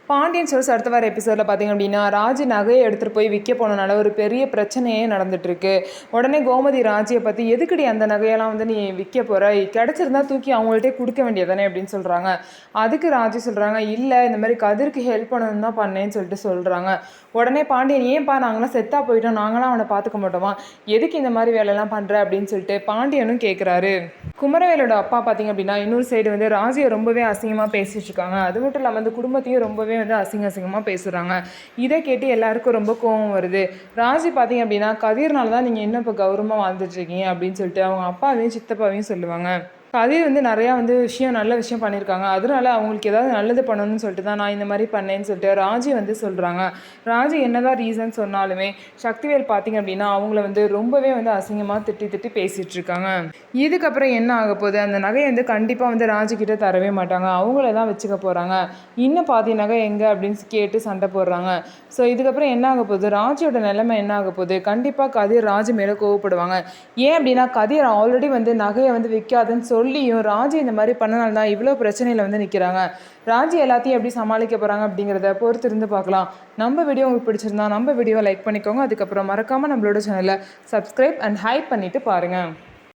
Pandian stores அடுத்த வார எபிசோடில் பார்த்திங்க அப்படின்னா ராஜி நகையை எடுத்துகிட்டு போய் விற்க போனனால ஒரு பெரிய பிரச்சனையே நடந்துட்டுருக்கு. உடனே கோமதி ராஜியை பற்றி எதுக்குடி அந்த நகையெல்லாம் வந்து நீ விற்க போகிற, கிடச்சிருந்தா தூக்கி அவங்கள்ட்டே கொடுக்க வேண்டியதானே அப்படின்னு சொல்கிறாங்க. அதுக்கு ராஜி சொல்கிறாங்க, இல்லை இந்த மாதிரி கதிருக்கு ஹெல்ப் பண்ணணும் தான் பண்ணேன்னு சொல்லிட்டு சொல்கிறாங்க. உடனே பாண்டியன், ஏன்பா நாங்களாம் செத்தாக போயிட்டோம், நாங்களாம் அவனை பார்த்துக்க மாட்டோமா, எதுக்கு இந்த மாதிரி வேலையெல்லாம் பண்ணுற அப்படின்னு சொல்லிட்டு பாண்டியனும் கேட்குறாரு. குமரவேலோட அப்பா பார்த்திங்க அப்படின்னா இன்னொரு சைடு வந்து ராஜியை ரொம்பவே அசிங்கமாக பேசிகிட்டு இருக்காங்க. அது மட்டும் இல்லாமல் அந்த குடும்பத்தையும் ரொம்பவே வந்து அசிங்கமாக பேசுகிறாங்க. இதை கேட்டு எல்லாருக்கும் ரொம்ப கோவம் வருது. ராஜி பார்த்திங்க அப்படின்னா கதிர்னால தான் நீங்கள் இன்னும் இப்போ கௌரவமாக வாழ்ந்துட்டுருக்கீங்க அப்படின்னு சொல்லிட்டு அவங்க அப்பாவையும் சித்தப்பாவையும் சொல்லுவாங்க. கதிர் வந்து நிறையா வந்து நல்ல விஷயம் பண்ணியிருக்காங்க. அதனால அவங்களுக்கு ஏதாவது நல்லது பண்ணணும்னு சொல்லிட்டு தான் நான் இந்த மாதிரி பண்ணேன்னு சொல்லிட்டு ராஜி வந்து சொல்கிறாங்க. ராஜி என்னதான் ரீசன் சொன்னாலுமே சக்திவேல் பார்த்திங்க அப்படின்னா அவங்கள வந்து ரொம்பவே வந்து அசிங்கமாக திட்டி பேசிகிட்டு இருக்காங்க. இதுக்கப்புறம் என்ன ஆக போகுது, அந்த நகையை வந்து கண்டிப்பாக வந்து ராஜிக்கிட்ட தரவே மாட்டாங்க, அவங்கள தான் வச்சுக்க போகிறாங்க. இன்னும் பாதி நகை எங்கே அப்படின்னு கேட்டு சண்டை போடுறாங்க. ஸோ இதுக்கப்புறம் என்ன ஆக போகுது, ராஜியோட நிலைமை என்ன ஆக போகுது, கண்டிப்பாக கதிர் ராஜி மேலே கோவப்படுவாங்க. ஏன் அப்படின்னா கதிர் ஆல்ரெடி வந்து நகையை வந்து விற்காதுன்னு சொல்லியும் ராஜி இந்த மாதிரி பண்ணனால தான் இவ்வளோ பிரச்சனையில் வந்து நிற்கிறாங்க. ராஜி எல்லாத்தையும் எப்படி சமாளிக்க போகிறாங்க அப்படிங்கிறத பொறுத்து இருந்து பார்க்கலாம். நம்ம வீடியோ உங்களுக்கு பிடிச்சிருந்தா நம்ம வீடியோவை லைக் பண்ணிக்கோங்க. அதுக்கப்புறம் மறக்காமல் நம்மளோட சேனலை சப்ஸ்கிரைப் அண்ட் ஹைப் பண்ணிவிட்டு பாருங்கள்.